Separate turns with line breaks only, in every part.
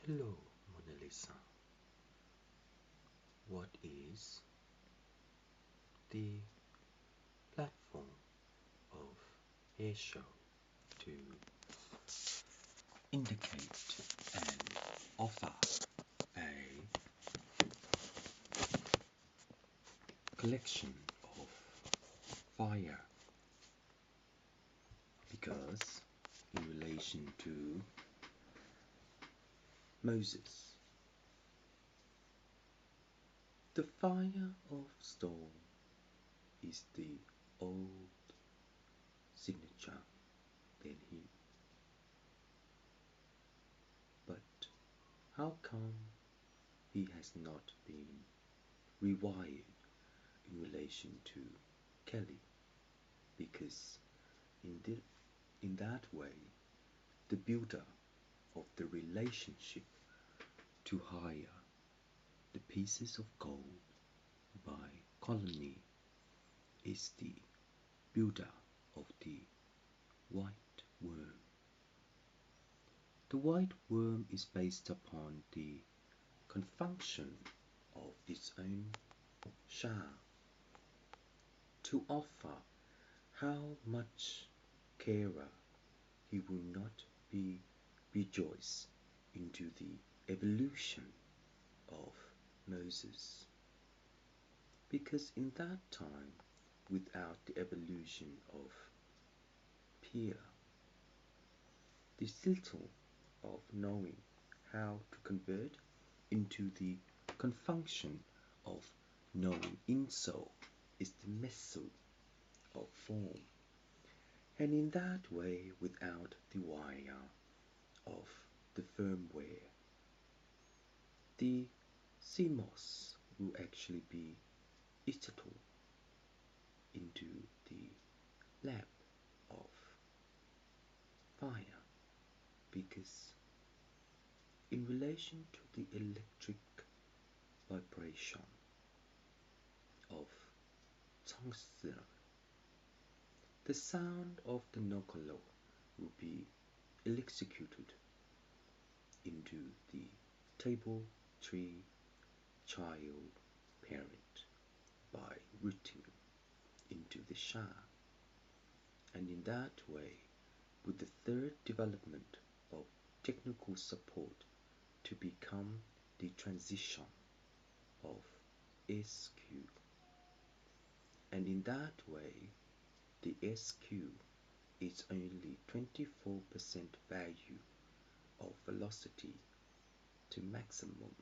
Hello, Mona Lisa. What is the platform of a show to indicate and offer a collection of fire? Because in relation to Moses, the fire of stone is the old signature than him. But how come he has not been rewired in relation to Kelly? Because in that way, the builder of the relationship to hire the pieces of gold by colony is the builder of the white worm. The white worm is based upon the confunction of its own shell to offer how much carer he will not be rejoiced into the evolution of Moses. Because in that time, without the evolution of Pierre, the little of knowing how to convert into the confunction of knowing insole is the method of form, and in that way, without the wire of the firmware, the CMOS will actually be installed into the lab of fire, because in relation to the electric vibration of tungsten, the sound of the nocolo will be executed into the table tree child parent by rooting into the shell, and in that way, with the third development of technical support to become the transition of SQ, and in that way the SQ is only 24% value of velocity to maximum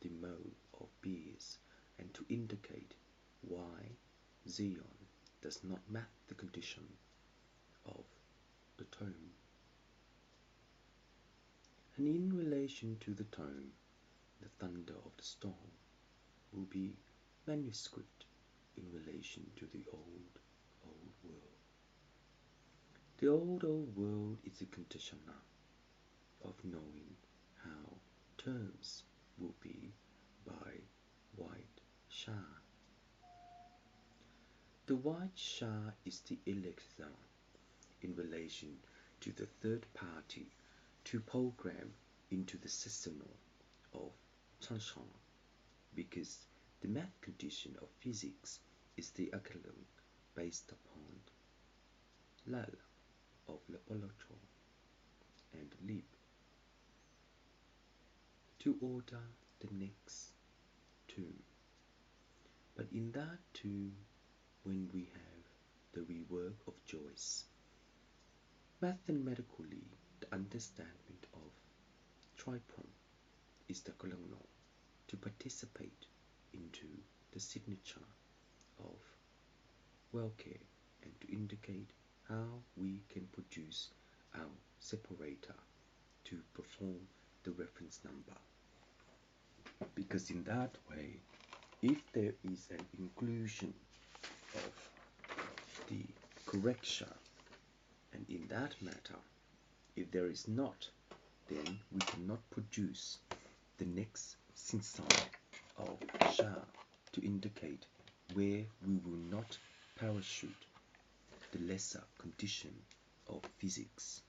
the mode of beers, and to indicate why Xeon does not match the condition of the tone. And in relation to the tone, the thunder of the storm will be manuscript in relation to the old world. The old world is a conditioner of knowing how terms will be by white shah. The white shah is the elixir in relation to the third party to program into the system of Changchun, because the math condition of physics is the algorithm based upon Lal of laboratory and Lib to order the next tomb. But in that tomb, when we have the rework of Joyce, mathematically the understanding of Tripron is the colonel to participate into the signature of Welke, and to indicate how we can produce our separator to perform the reference number. Because in that way, if there is an inclusion of the correction, and in that matter, if there is not, then we cannot produce the next sign of SHA to indicate where we will not parachute the lesser condition of physics.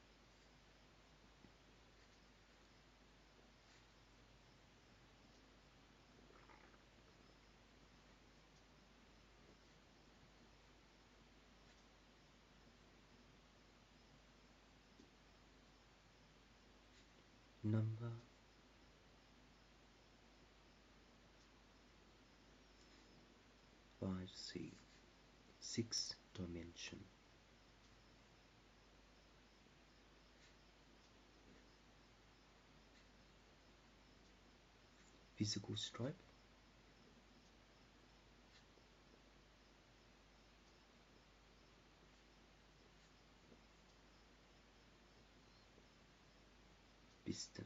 number, five C, 6 dimension. Physical stripe, piston,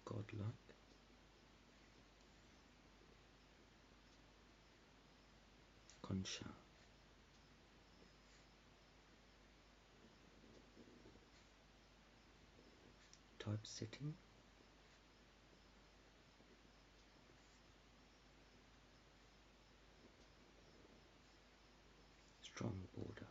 godlike, concha, typesetting, strong border,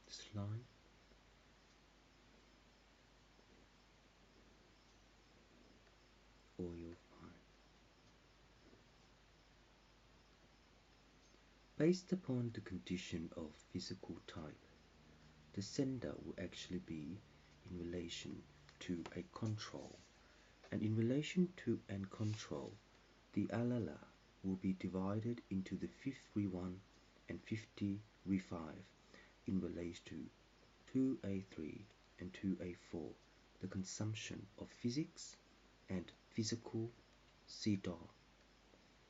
slime, oil fine. Based upon the condition of physical type, the sender will actually be in relation to a control, and in relation to an control, the alala will be divided into the 50 and 50 in relation to 2A3 and 2A4, the consumption of physics and physical CDAW.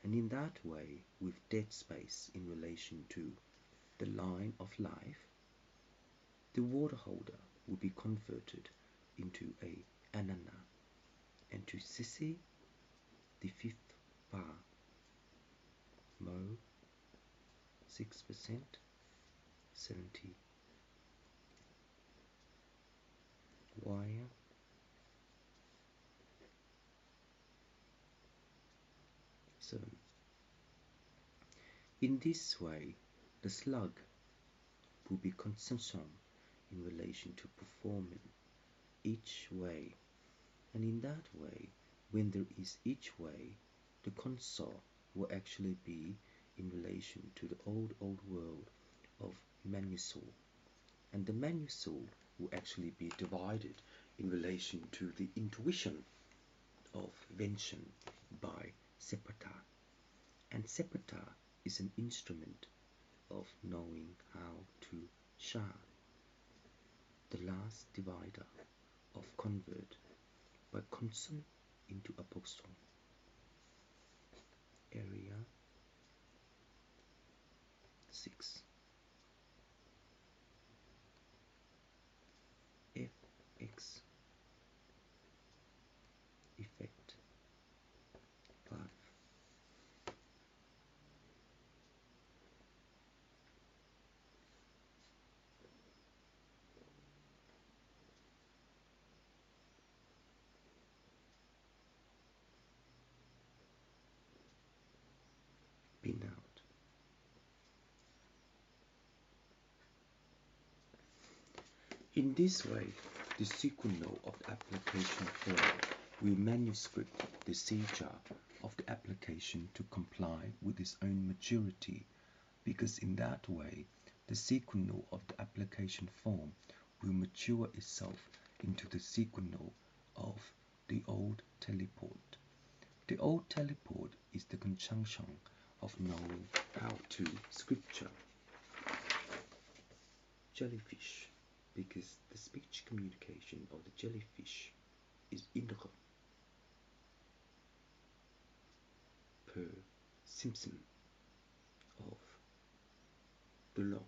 And in that way, with dead space in relation to the line of life, the water holder will be converted into a anana, and to Sissy, the fifth bar, Mo, 6%, 70, wire, 7. In this way, the slug will be consumption in relation to performing each way, and in that way, when there is each way, the console will actually be in relation to the old world of Manusol, and the Manusol will actually be divided in relation to the intuition of Vention by Sepata, and Sepata is an instrument of knowing how to sha, the last divider of convert by consonant into apostle. Area 6. FX effect 5. Pin out. In this way, the sequenal of the application form will manuscript the seizure of the application to comply with its own maturity, because in that way, the sequenal of the application form will mature itself into the sequenal of the old teleport. The old teleport is the conjunction of knowing how to scripture. Jellyfish, because the speech communication of the jellyfish is integral per Simpson of Dulong,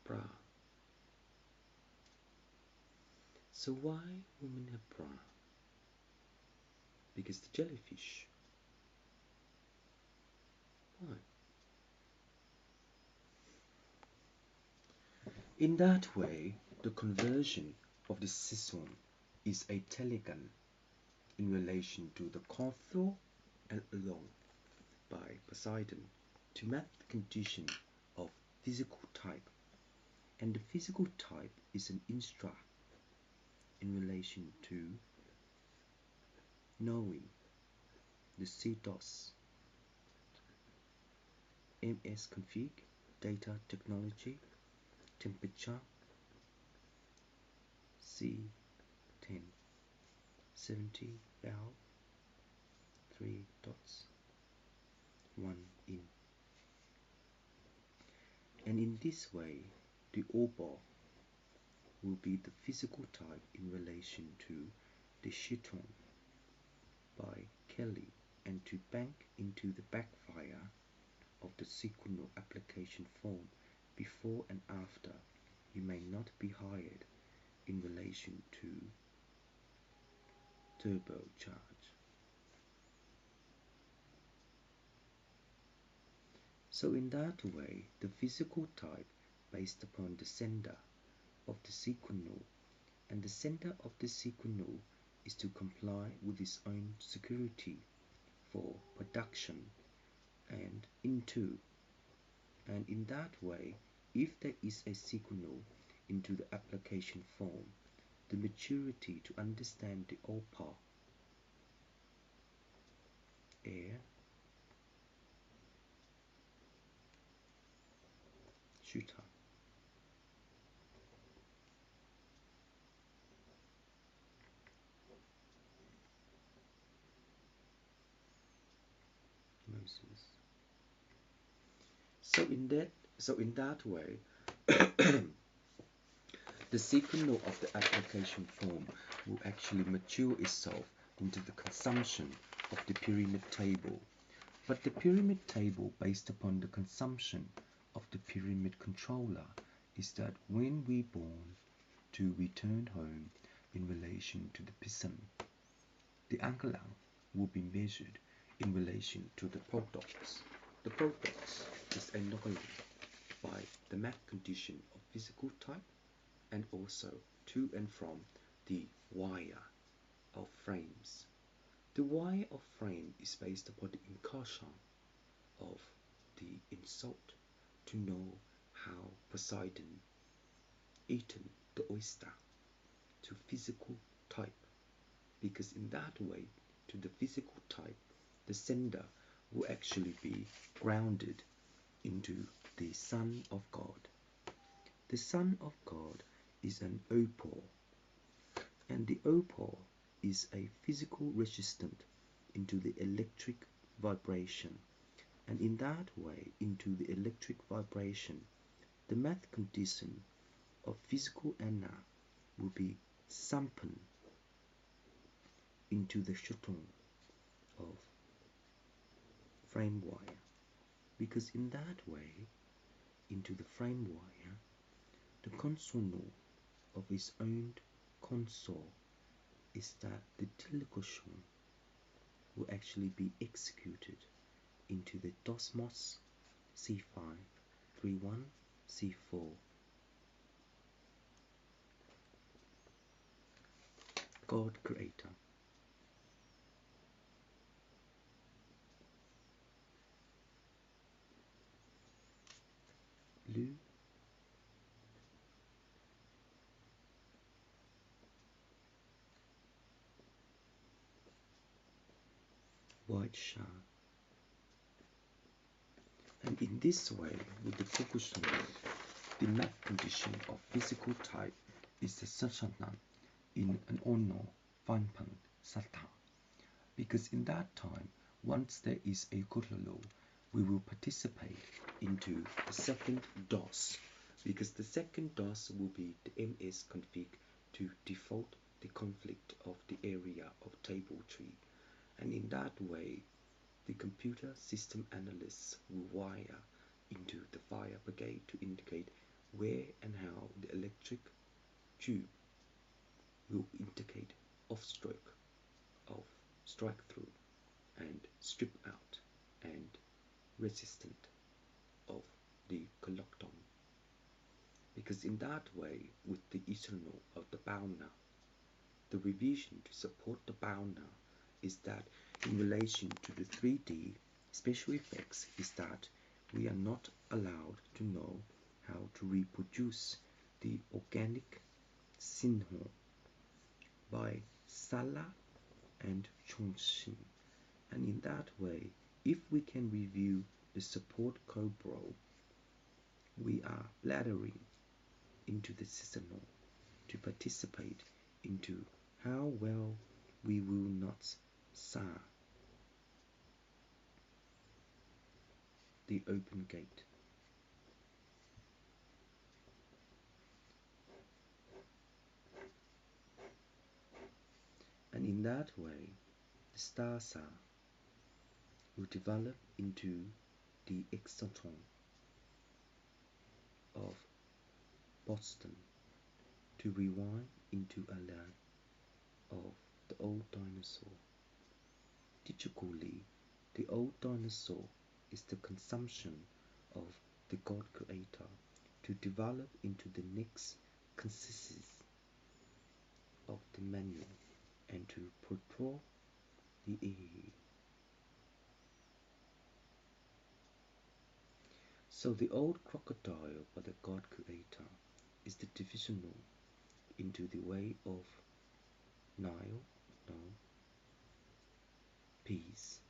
bra. So why women have bra? Because the jellyfish. Why? In that way, the conversion of the Sisson is a telegon in relation to the Conthor and Along by Poseidon to map the condition of physical type, And the physical type is an instruct in relation to knowing the CDOS MS-config, data technology, temperature, C10, 70 valve, 3 dots, 1 in. And in this way, the OBOR will be the physical type in relation to the Chiton by Kelly, and to bank into the backfire of the Sequenor application form before and after, you may not be hired in relation to turbocharge. So in that way, the physical type based upon the sender of the Sequenor, and the sender of the Sequenor is to comply with its own security for production and into. And in that way, if there is a signal into the application form, the maturity to understand the OPA air shooter. Moses. So in that way, the signal of the application form will actually mature itself into the consumption of the pyramid table. But the pyramid table based upon the consumption of the pyramid controller is that when we born to return home in relation to the piston, the angle length will be measured in relation to the products. The products is acknowledged by the map condition of physical type and also to and from the wire of frames. The wire of frame is based upon the incursion of the insult to know how Poseidon eaten the oyster to physical type, because in that way to the physical type the sender will actually be grounded into the Son of God. The Son of God is an opal, and the opal is a physical resistant into the electric vibration, and in that way into the electric vibration the math condition of physical anna will be sumpen into the shuttle of frame wire, because in that way into the frame wire the consonant of its own console is that the telequation will actually be executed into the Dosmos C5 31 C4. God Creator. Blue, white shark. And in this way, with the Fukushima, the map condition of physical type is the Sashanan in an Ono Vanpan Sata. Because in that time, once there is a Kurlalo, we will participate into the second DOS, because the second DOS will be the MS config to default the conflict of the area of table tree, and in that way the computer system analysts will wire into the fire brigade to indicate where and how the electric tube will indicate off stroke of strike through and strip out and resistant of the collecton, because in that way with the eternal of the boundna, the revision to support the boundna is that in relation to the 3D special effects is that we are not allowed to know how to reproduce the Organic Sinho by Sala and Chongqing. And in that way, if we can review the support cobro, we are laddering into the seasonal to participate into how well we will not sa the open gate. And in that way, the star sa will develop into the exoton of Boston to rewind into a land of the old dinosaur. Digitally, the old dinosaur is the consumption of the God Creator to develop into the next consistency of the manual and to portray the E. So the old crocodile by the God Creator is the divisional into the way of Nile, no, peace.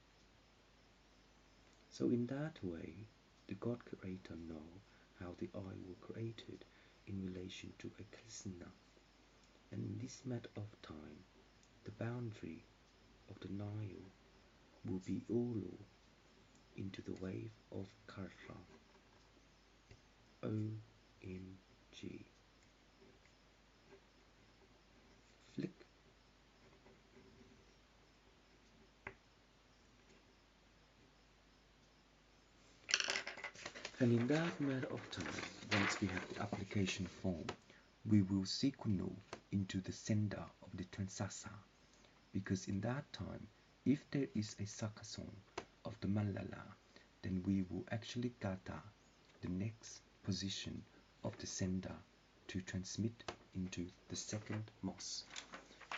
So in that way, the God Creator know how the eye were created in relation to a Krishna. And in this matter of time, the boundary of the Nile will be Ulu into the wave of Kartra. OMG. Flick. And in that matter of time, once we have the application form, we will signal into the sender of the Transasa, because in that time, if there is a Sakasong of the Malala, then we will actually gather the next position of the sender to transmit into the second MOS.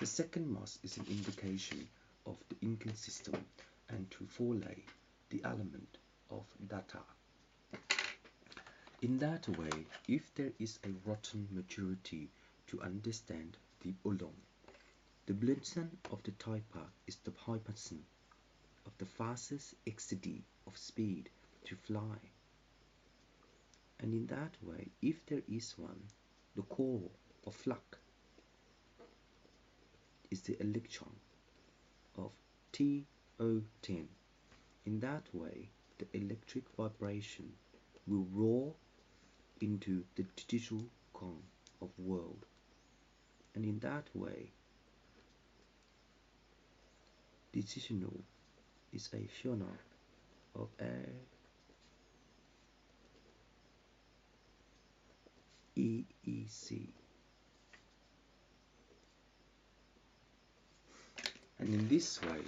The second MOS is an indication of the Incan system and to forelay the element of data. In that way, if there is a rotten maturity to understand the Ulong, the Blitzen of the Taipa is the hyperson of the fastest exceeding of speed to fly. And in that way, if there is one, the core of flux is the electron of TO10. In that way, the electric vibration will roar into the digital gong of world. And in that way, decisional is a funnel of EEC. And in this way,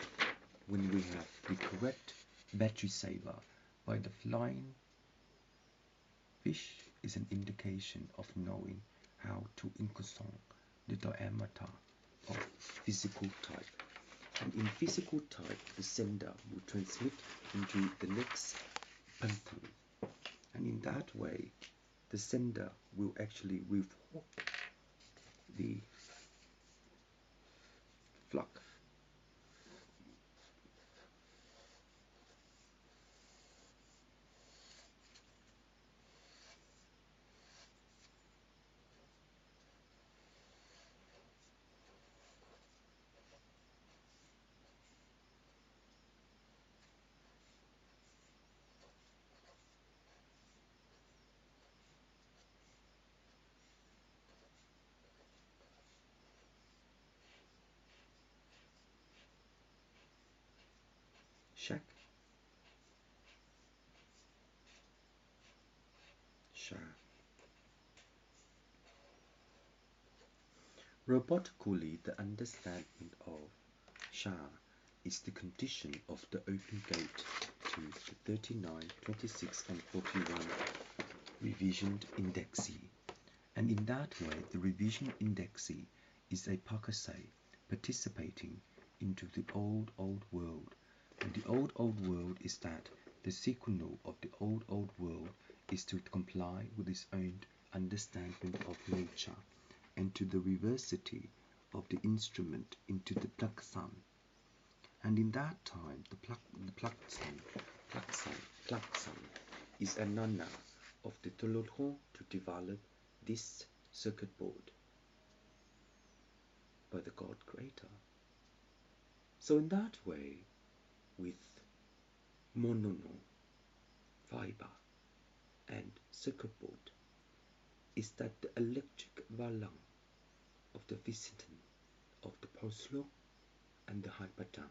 when we have the correct battery saver by the flying fish is an indication of knowing how to increase the diameter of physical type. And in physical type, the sender will transmit into the next pantheon. And in that way, the sender will actually report the flux. Shak. Sha. Robotically, the understanding of Sha is the condition of the open gate to the 39, 26, and 41 revision indexi. And in that way, the revision indexi is a Pakasai participating into the old world. And the old world is that the signal of the old world is to comply with its own understanding of nature and to the vivacity of the instrument into the plaksan. And in that time, the plaksan is a nana of the Tololho to develop this circuit board by the God Creator. So in that way, with monono, fiber, and circuit board, is that the electric valang of the visitant of the Poslo and the hyperton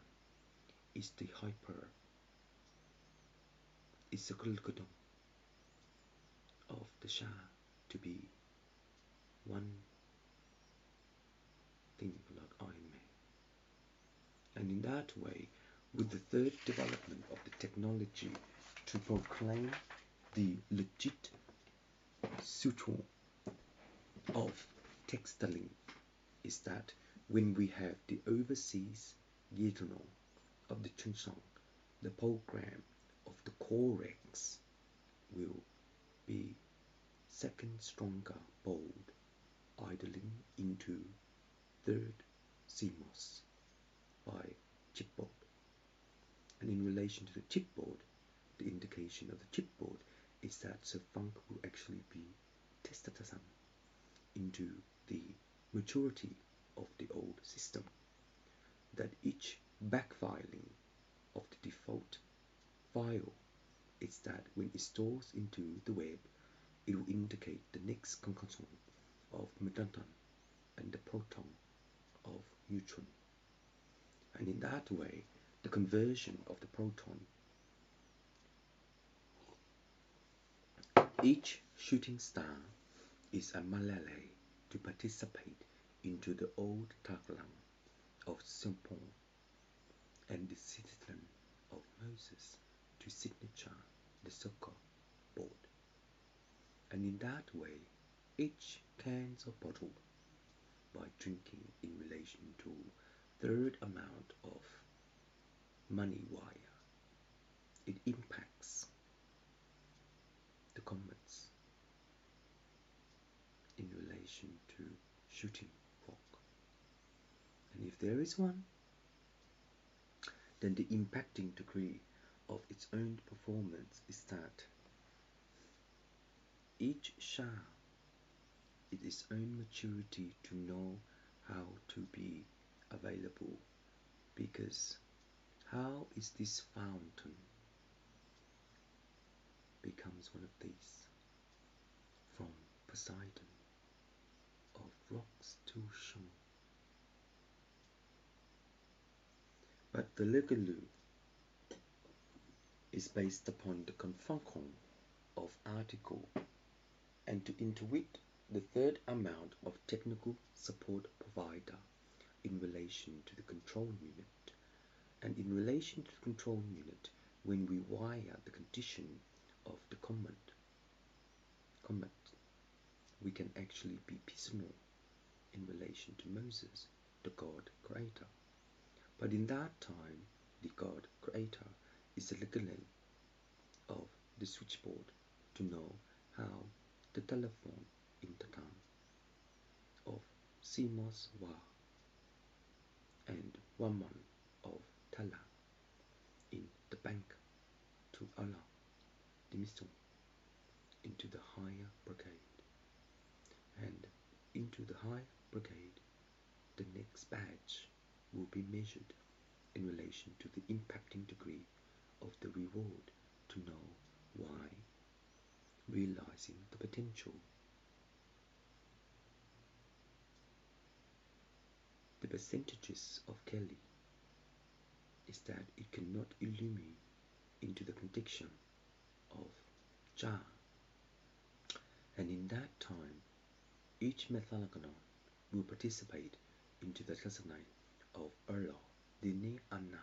is the hyper, is the kulkudum of the Sha to be one thing like Iron Man. And in that way, with the third development of the technology to proclaim the legit suture of textiling, is that when we have the overseas Yedno of the Chunchang, the program of the Corex will be second stronger bold idling into third CMOS by chipboard. And in relation to the chipboard, the indication of the chipboard is that Sir Funk will actually be tested into the maturity of the old system, that each backfiling of the default file is that when it stores into the web, it will indicate the next concatenation of megaton and the proton of neutron. And in that way, the conversion of the proton, each shooting star is a Malale to participate into the old Taglang of Simpon and the citizen of Moses to signature the sukkah board. And in that way, each cans or bottle by drinking in relation to third amount of money wire, it impacts the comets in relation to shooting rock. And if there is one, then the impacting degree of its own performance is that each Shah is its own maturity to know how to be available, because how is this fountain becomes one of these from Poseidon of rocks to Shun. But the Legalu is based upon the confuncon of article and to intuit the third amount of technical support provider in relation to the control unit. And in relation to the control unit, when we wire the condition of the comet, we can actually be personal in relation to Moses, the God Creator. But in that time, the God Creator is the legal of the switchboard to know how the telephone intercom of CMOS Wa and Waman of Tala in the bank to Allah the Misung into the higher brigade, and into the higher brigade the next badge will be measured in relation to the impacting degree of the reward to know why realizing the potential. The percentages of Kelly is that it cannot illumine into the condition of Jah, and in that time each methanoganon will participate into the Tassanai of Allah, the Ne Anna,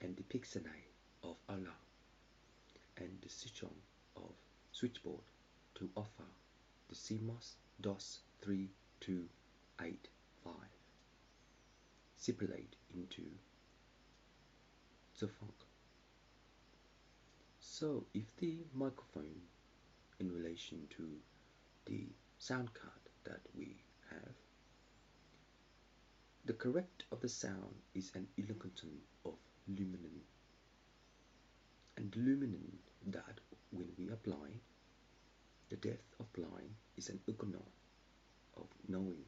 and the Pixanai of Allah, and the Sichon of switchboard to offer the CMOS DOS 3285 stipulate into the funk. So if the microphone in relation to the sound card that we have. The correct of the sound is an illocanton of luminen, and luminen that when we apply, the depth of blind is an ugonon of knowing.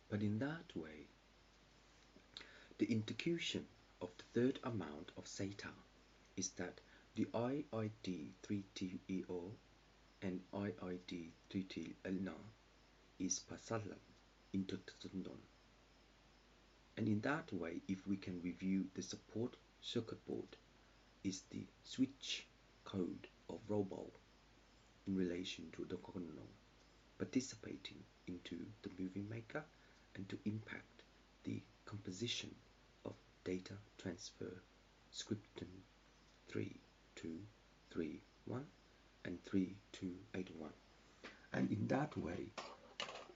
But in that way, the intercution of the third amount of zeta is that the IID 3TEO and IID 3T is pasalan intertundon. And in that way, if we can review the support circuit board, is the switch code of robot in relation to the cognon participating into the movie maker and to impact the composition of data transfer scripting 3231 and 3281. And in that way,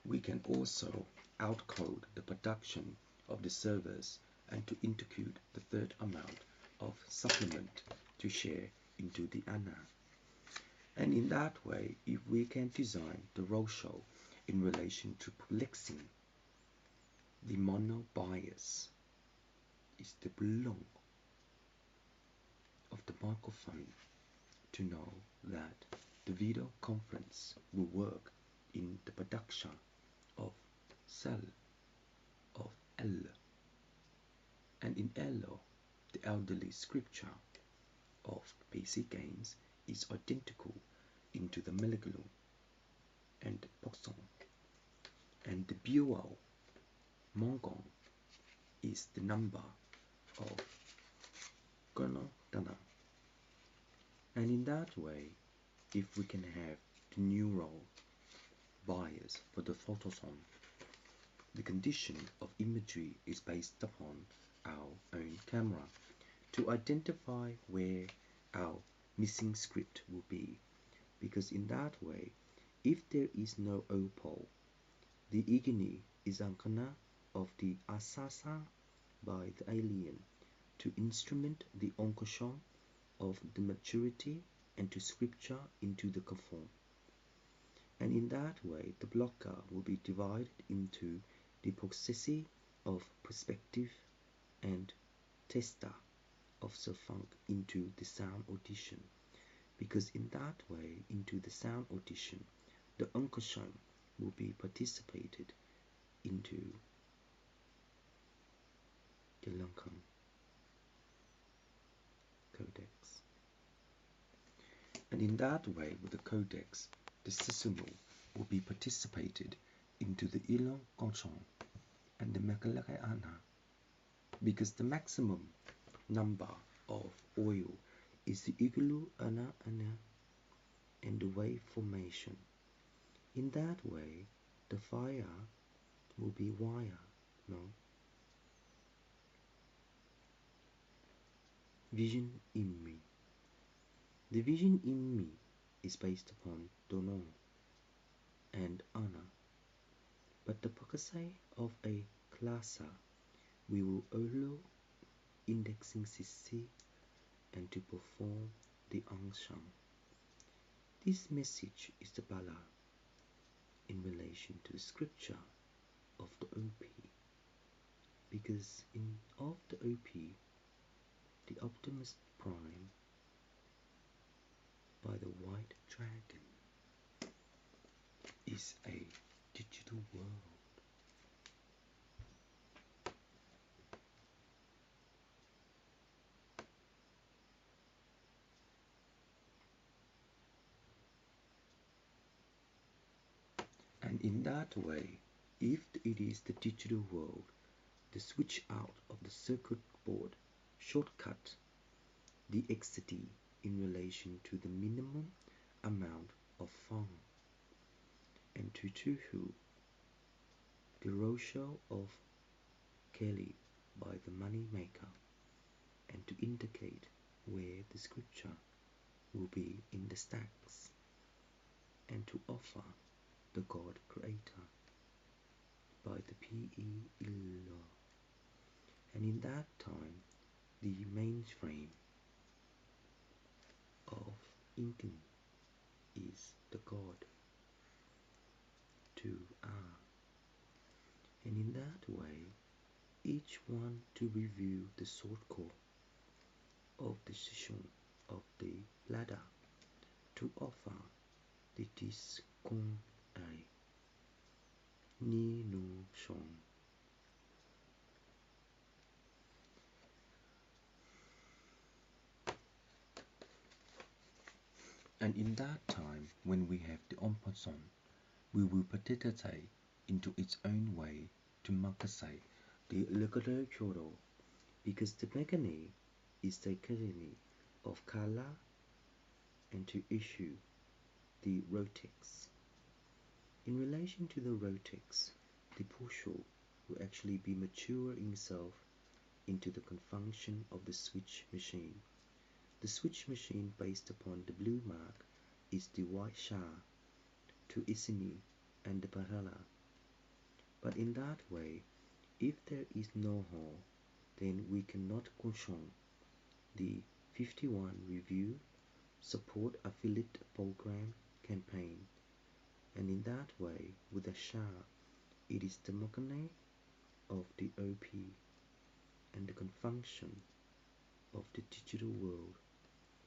we can also outcode the production of the servers and to intercode the third amount of supplement to share into the ANA. And in that way, if we can design the ratio in relation to plexing, the mono bias is the belong of the microphone to know that the video conference will work in the production of cell of L. And in L, the elderly scripture of basic gains is identical into the Meliglo and Poxon. And the Buell Mongon is the number of Gonodana. And in that way, if we can have the neural bias for the photoson, the condition of imagery is based upon our own camera to identify where our missing script will be, because in that way, if there is no opal, the igni is ankana of the asasa by the alien to instrument the onkoshan of the maturity and to scripture into the conform. And in that way, the blocker will be divided into the processi of perspective and testa of Sofunk into the sound audition, because in that way, into the sound audition, the onkoshan will be participated into the Lankan codex. And in that way, with the codex, the Sisumu will be participated into the Ilong Konchon and the Makalakayana, because the maximum number of oil is the Igulu Ana Ana and the wave formation. In that way, the fire will be wire, no? Vision in me. The vision in me is based upon Donon and Ana, but the Pakasai of a klasa we will allow indexing Sisi and to perform the Angsham. This message is the Bala in relation to the scripture of the OP, because in of the OP, the Optimus Prime by the White Dragon is a digital world. And in that way, if it is the digital world, the switch out of the circuit board shortcut the XD in relation to the minimum amount of fun, and to Tuhu, the ratio of Kelly by the money maker, and to indicate where the scripture will be in the stacks, and to offer the God Creator by the PE Illah. And in that time, the mainframe of Incan is the god to R, and in that way each one to review the short core of the session of the ladder to offer the discon a ni no song. And in that time, when we have the en passant, we will participate into its own way to Makasai, the Legado Choro, because the Megane is the academy of Kala, and to issue the Rotex. In relation to the Rotex, the Pusho will actually be mature himself into the confunction of the switch machine. The switch machine based upon the blue mark is the white Shah to Isini and the Parala. But in that way, if there is no hall, then we cannot caution the 51 review support affiliate program campaign, and in that way, with the Shah, it is the Mokane of the OP and the confunction of the digital world.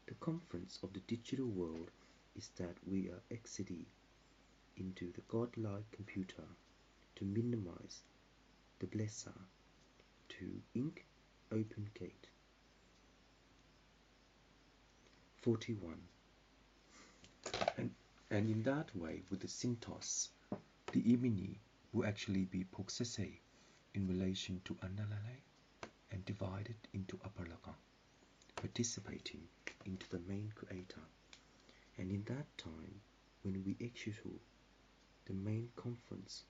The conference of the digital world is that we are exiting into the godlike computer to minimize the blesser to ink open gate 41, and in that way with the Syntos, the Imini will actually be Poksese in relation to Analale and divided into Apalaka, participating into the main creator. And in that time, when we execute the main conference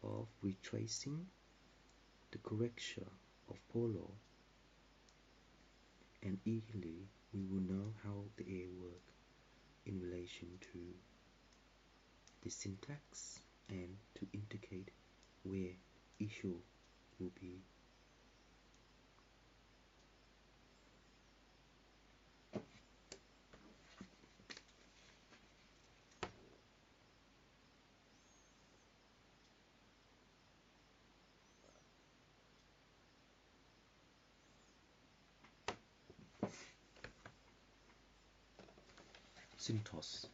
of retracing the correction of Polo, and eagerly we will know how the air work in relation to the syntax and to indicate where issue will be. Syntos.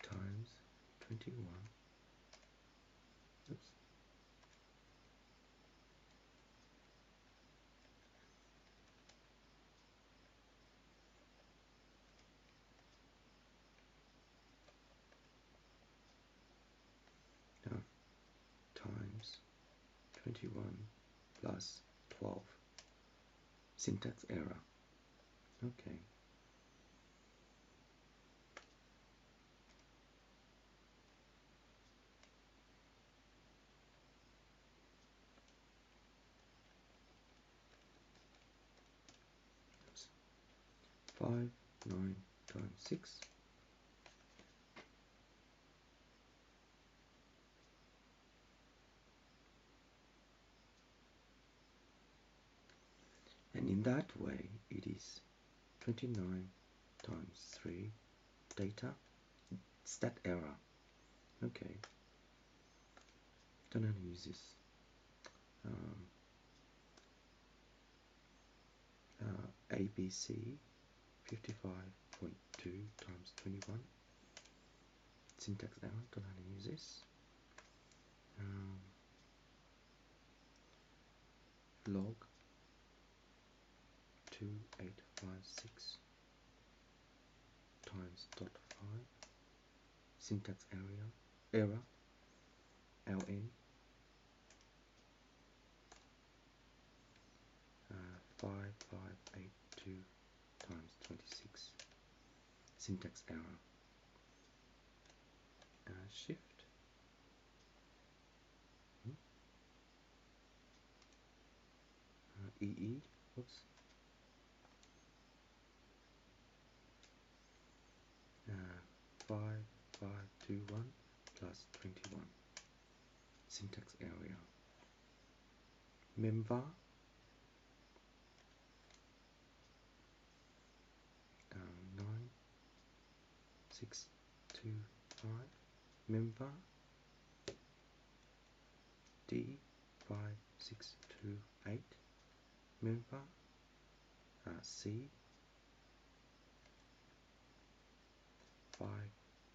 Times 21. Oops. Now, times 21 plus 12. Syntax error. Okay. Oops. 5, 9 times 6. And in that way, it is 29 times 3 data stat error. Okay. Don't know how to use this. ABC 55.2 times 21. Syntax error. Don't know how to use this. Log 2856 times dot 5. Syntax error ln 5582 times 26. Syntax error shift EE, oops, 5, 5, 2, 1 plus 21. Syntax area. Member 9, 6, 2, 5. Member D 5, 6, 2, 8. Member C 5,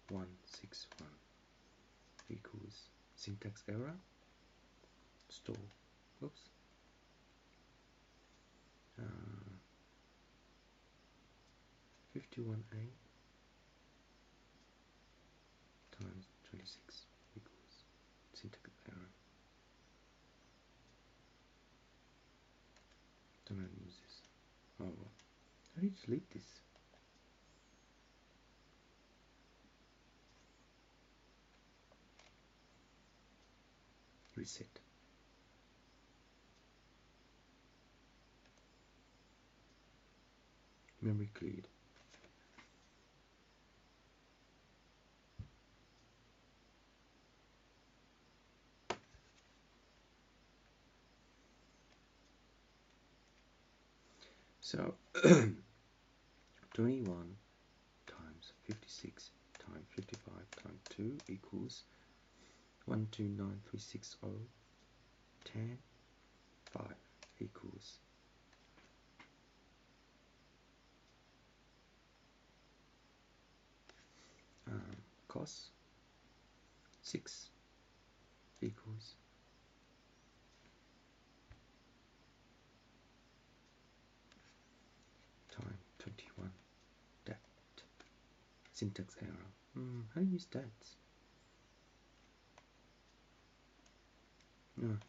1, 6, 1 equals syntax error. Store. Oops. 51A times 26 equals syntax error. Don't know how to use this. Oh well. How do you delete this? Reset. Memory cleared. So 21 times 56 times 55 times 2 equals 129360. 10, 5 equals cos 6 equals time 21. That syntax error. How do you use that?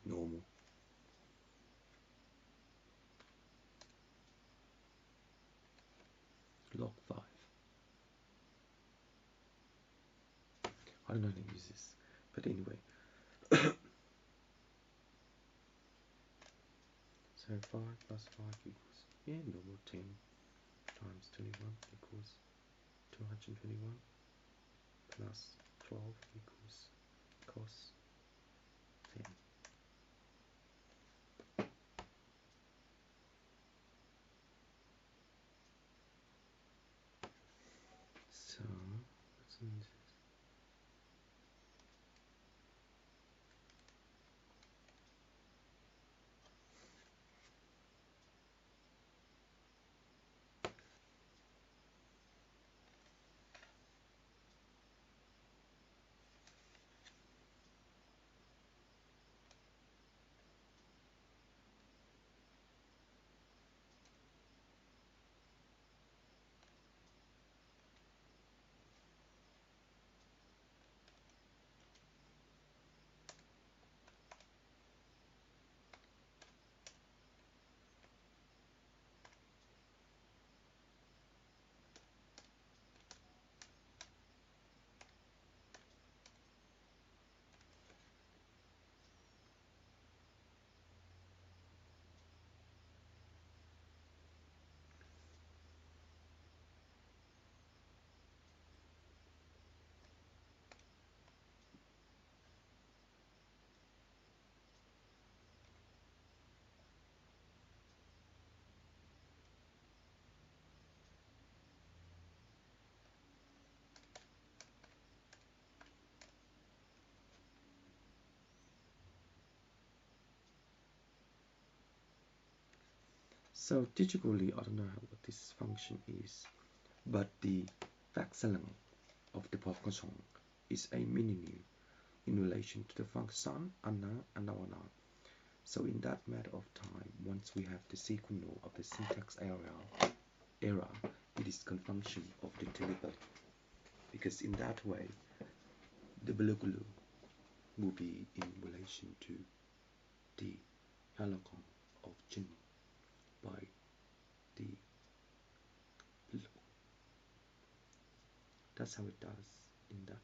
Normal. Log 5. I don't know how to use this, but anyway. So 5 plus 5 equals, normal 10 times 21 equals 221 plus 12 equals cos 10. So, what's in this? So digitally, I don't know what this function is, but the factsaleng of the function is a minimum in relation to the function anna and awana. So in that matter of time, once we have the sequence of the syntax error, it is confunction of the delivery, because in that way, the belugulu will be in relation to the halakon of Jin by the blue. That's how it does in that.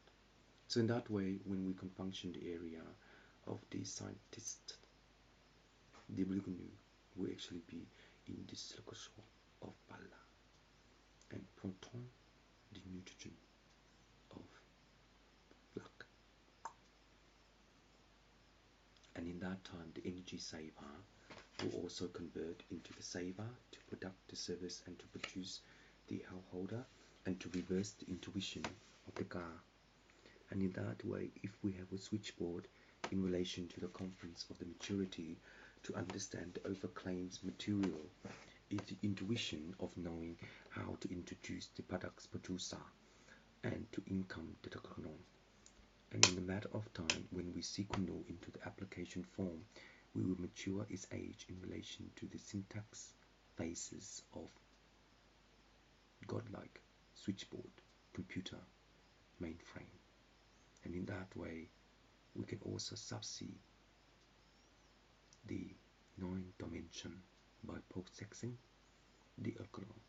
So in that way, when we confunction the area of the scientist, the belugulu will actually be in this location of Bala, and proton, the nitrogen of that time the energy saver will also convert into the saver to conduct the service and to produce the holder and to reverse the intuition of the car. And in that way, if we have a switchboard in relation to the conference of the maturity to understand the overclaims material, is the intuition of knowing how to introduce the products producer and to income the Teknonon. And in a matter of time, when we signal into the application form, we will mature its age in relation to the syntax phases of godlike switchboard, computer, mainframe. And in that way, we can also subsee the 9th dimension by possessing the algorithm.